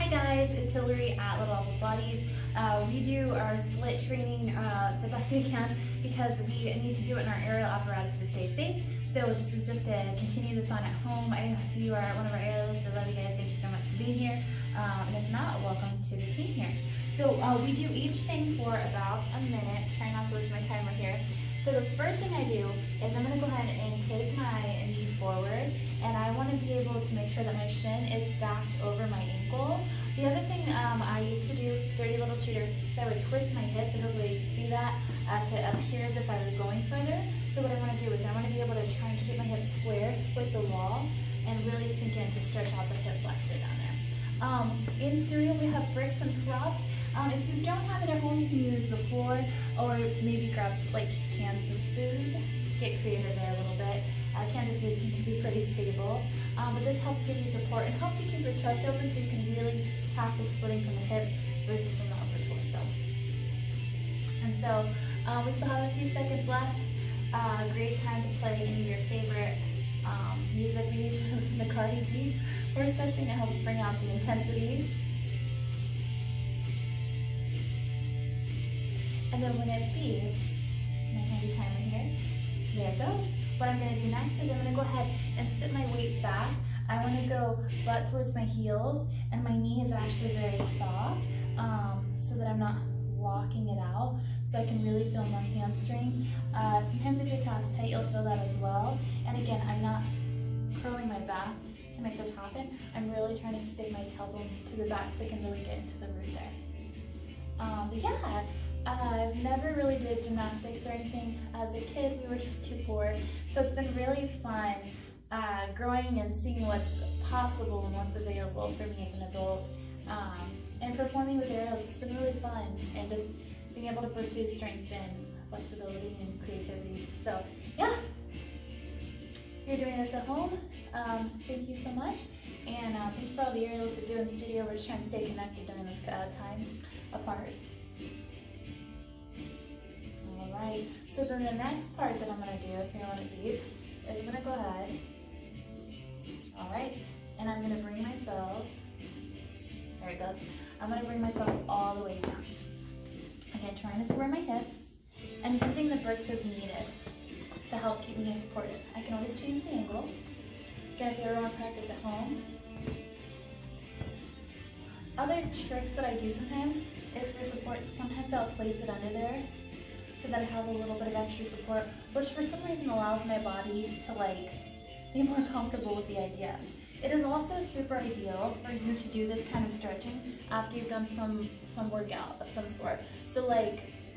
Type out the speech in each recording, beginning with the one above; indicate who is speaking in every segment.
Speaker 1: guys, it's Hillary at Little Apple Bodies. We do our split training the best we can because we need to do it in our aerial apparatus to stay safe. So this is just to continue this on at home. If you are one of our aerialists, I love you guys. Thank you so much for being here. And if not, welcome to the team here. So we do each thing for about a minute. Try not to lose my timer here. So the first thing I do is I'm going to go ahead and take my knee forward, and I want to be able to make sure that my shin is stacked over my ankle. The other thing I used to do, dirty little cheater, is I would twist my hips, and hopefully you can see that, to appear as if I was going further. So what I want to do is I want to be able to try and keep my hips square with the wall and really sink in to stretch out the hip flexor down there. In studio we have bricks and props. If you don't have it at home, you can use the floor or maybe grab like cans of food. Get creative there a little bit. Cans of food seem to be pretty stable, but this helps give you support and helps you keep your chest open so you can really practice splitting from the hip versus from the upper torso. And so we still have a few seconds left. Great time to play any of your favorite music. We usually listen to Cardi B or stretching. It helps bring out the intensity. And then when it beeps, my handy timer here, there it goes. What I'm going to do next is I'm going to go ahead and sit my weight back. I want to go butt towards my heels, and my knee is actually very soft so that I'm not locking it out, so I can really feel my hamstring. Sometimes if your calf's tight, you'll feel that as well. And again, I'm not curling my back to make this happen. I'm really trying to stick my tailbone to the back so I can really get into the root there. But yeah. I've never really did gymnastics or anything as a kid. We were just too poor. So it's been really fun growing and seeing what's possible and what's available for me as an adult. And performing with aerials has been really fun, and just being able to pursue strength and flexibility and creativity. So yeah, if you're doing this at home, thank you so much. And thank you for all the aerials that do in studio. We're just trying to stay connected during this time apart. Alright, so then the next part that I'm going to do, if you know when it beeps, is I'm going to go ahead, alright, and I'm going to bring myself, there it goes, I'm going to bring myself all the way down. Again, trying to square my hips, and using the bricks as needed to help keep me supported. I can always change the angle. Again, if you ever want to practice at home. Other tricks that I do sometimes is for support. Sometimes I'll place it under there, so that I have a little bit of extra support, which for some reason allows my body to be more comfortable with the idea. It is also super ideal for you to do this kind of stretching after you've done some workout of some sort. So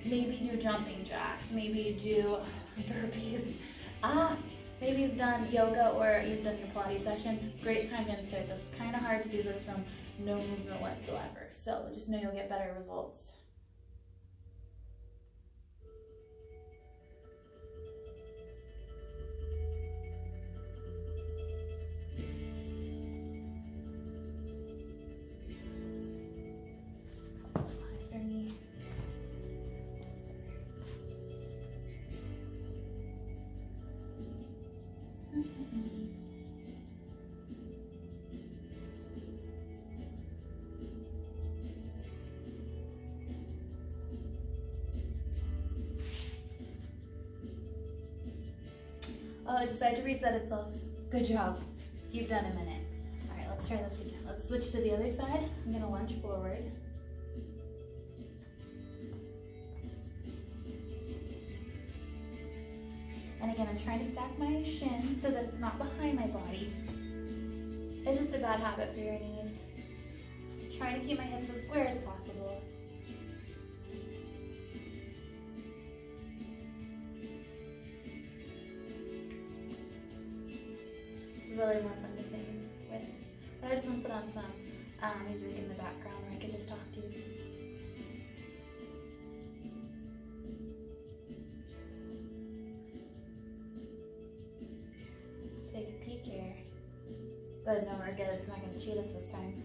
Speaker 1: maybe do jumping jacks, maybe do burpees, maybe you've done yoga or you've done your Pilates session. Great time to insert this. It's kind of hard to do this from no movement whatsoever. So just know you'll get better results. Oh, it decided to reset itself. Good job. You've done a minute. All right, let's try this again. Let's switch to the other side. I'm gonna lunge forward. And again, I'm trying to stack my shin so that it's not behind my body. It's just a bad habit for your knees. Trying to keep my hips as square as possible. Really more fun to sing with, but I just want to put on some music in the background where I could just talk to you. Take a peek here. Good, no, we're good. It's not going to cheat us this time.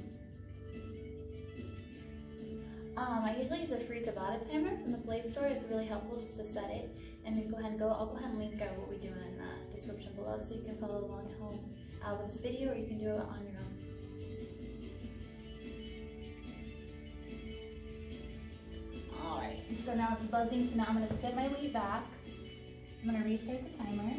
Speaker 1: I usually use a free Tabata timer from the Play Store. It's really helpful just to set it, and then I'll go ahead and link what we do in the description below so you can follow along at home with this video, or you can do it on your own. now it's buzzing, so now I'm gonna sit my weight back. I'm gonna restart the timer.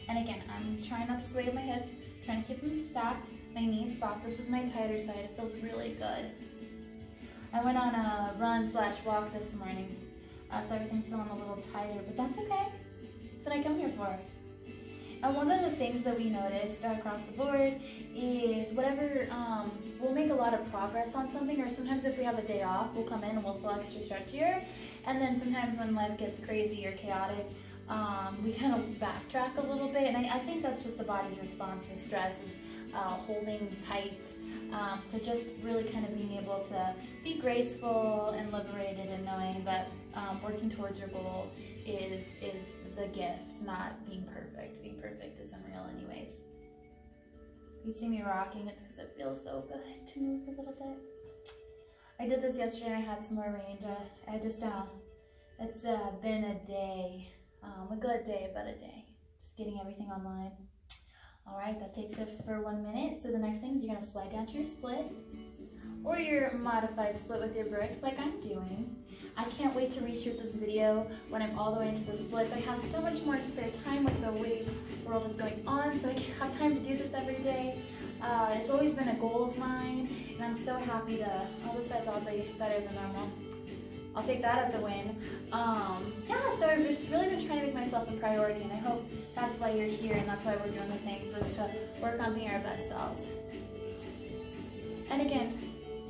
Speaker 1: And again, I'm trying not to sway with my hips, trying to keep them stacked, my knees soft. This is my tighter side, it feels really good. I went on a run/walk this morning, so everything's feeling a little tighter, but that's okay. That's what I come here for. And one of the things that we noticed across the board is whatever, we'll make a lot of progress on something, or sometimes if we have a day off, we'll come in and we'll feel extra stretchier. And then sometimes when life gets crazy or chaotic, we kind of backtrack a little bit. And I think that's just the body's response to stress, is holding tight. So just really kind of being able to be graceful and liberated, and knowing that working towards your goal is the gift, not being perfect. Being perfect isn't real anyways. If you see me rocking, it's because it feels so good to move a little bit. I did this yesterday and I had some more range. I just, it's been a day, a good day, but a day. Just getting everything online. All right, that takes it for 1 minute. So the next thing is you're gonna slide down to your split, or your modified split with your bricks like I'm doing. I can't wait to reshoot this video when I'm all the way into the splits. I have so much more spare time with the way the world is going on, so I can have time to do this every day. It's always been a goal of mine, and I'm so happy to, this side's oddly better than normal. I'll take that as a win. Yeah, so I've just really been trying to make myself a priority, and I hope that's why you're here, and that's why we're doing the things, is to work on being our best selves. And again,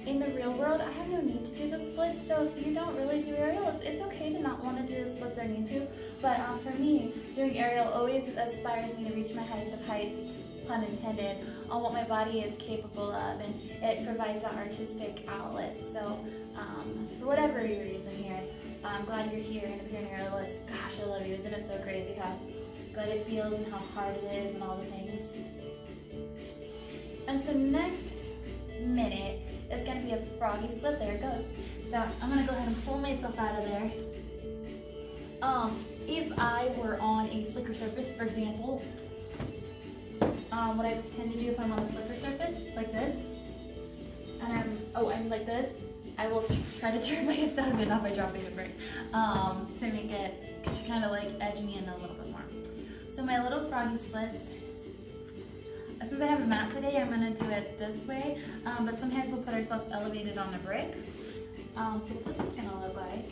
Speaker 1: in the real world, I have no need to do the splits, so if you don't really do aerial, it's okay to not want to do the splits or need to, but for me, doing aerial always aspires me to reach my highest of heights, pun intended, on what my body is capable of, and it provides that artistic outlet. So for whatever your reason here, I'm glad you're here, and if you're an aerialist, gosh, I love you. Isn't it so crazy how good it feels and how hard it is and all the things? And so next minute is going to be a froggy split. There it goes. So I'm going to go ahead and pull myself out of there. If I were on a slicker surface, for example, what I tend to do if I'm on a slicker surface, like this, and I'm like this, I will try to turn my hips out of it, not by dropping the brick, to make it, to kind of like edge me in a little bit more. So my little froggy splits, since I have a mat today, I'm going to do it this way, but sometimes we'll put ourselves elevated on a brick. So what's this going to look like?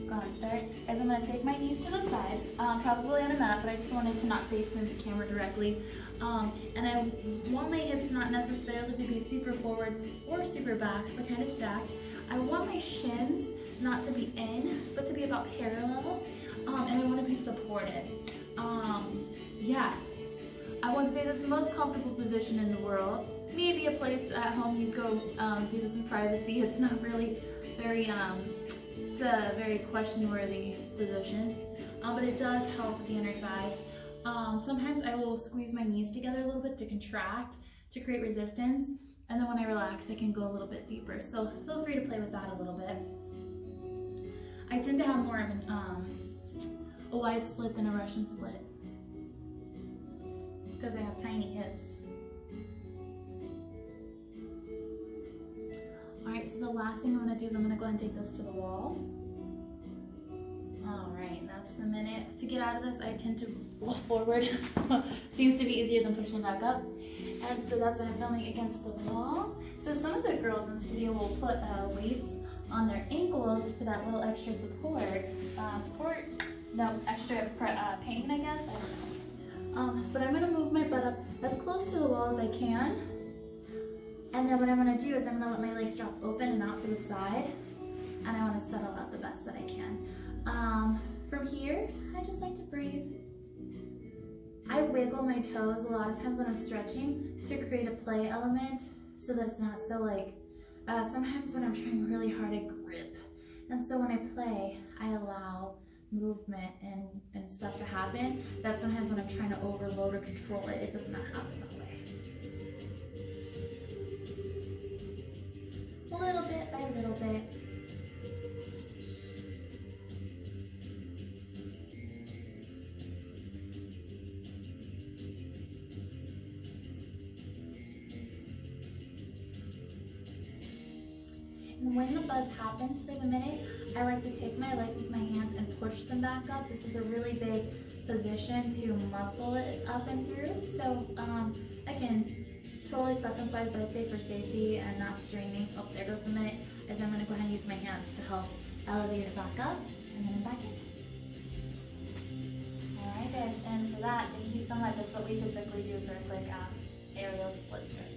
Speaker 1: Go ahead and start. As I'm going to take my knees to the side, probably on a mat, but I just wanted to not face the camera directly. And I want my hips not necessarily to be super forward or super back, but kind of stacked. I want my shins not to be in, but to be about parallel, and I want to be supported. Yeah. I wouldn't say this is the most comfortable position in the world. Maybe a place at home you go do this in privacy. It's not really very, it's a very question-worthy position, but it does help with the inner thighs. Sometimes I will squeeze my knees together a little bit to contract, to create resistance, and then when I relax, I can go a little bit deeper. So feel free to play with that a little bit. I tend to have more of a wide split than a Russian split, because I have tiny hips. Alright, so the last thing I'm going to do is I'm going to go ahead and take this to the wall. Alright, that's the minute. To get out of this, I tend to roll forward. Seems to be easier than pushing back up. And so that's what I'm filming against the wall. So some of the girls in the studio will put weights on their ankles for that little extra support. Extra pain, I guess. I don't know. But I'm going to move my butt up as close to the wall as I can. And then what I'm going to do is I'm going to let my legs drop open and out to the side. And I want to settle out the best that I can. From here, I just like to breathe. I wiggle my toes a lot of times when I'm stretching to create a play element so that it's not so like, sometimes when I'm trying really hard, I grip. And so when I play, I allow movement and stuff to happen, that sometimes when I'm trying to overload or control it, it does not happen that way. Little bit by little bit. When the buzz happens for the minute, I like to take my legs with my hands and push them back up. This is a really big position to muscle it up and through. So again, totally preference-wise, but I'd say for safety and not straining. Oh, there goes the minute. As I'm gonna go ahead and use my hands to help elevate it back up and then back in. All right, guys, and for that, thank you so much. That's what we typically do for a quick aerial split stretch.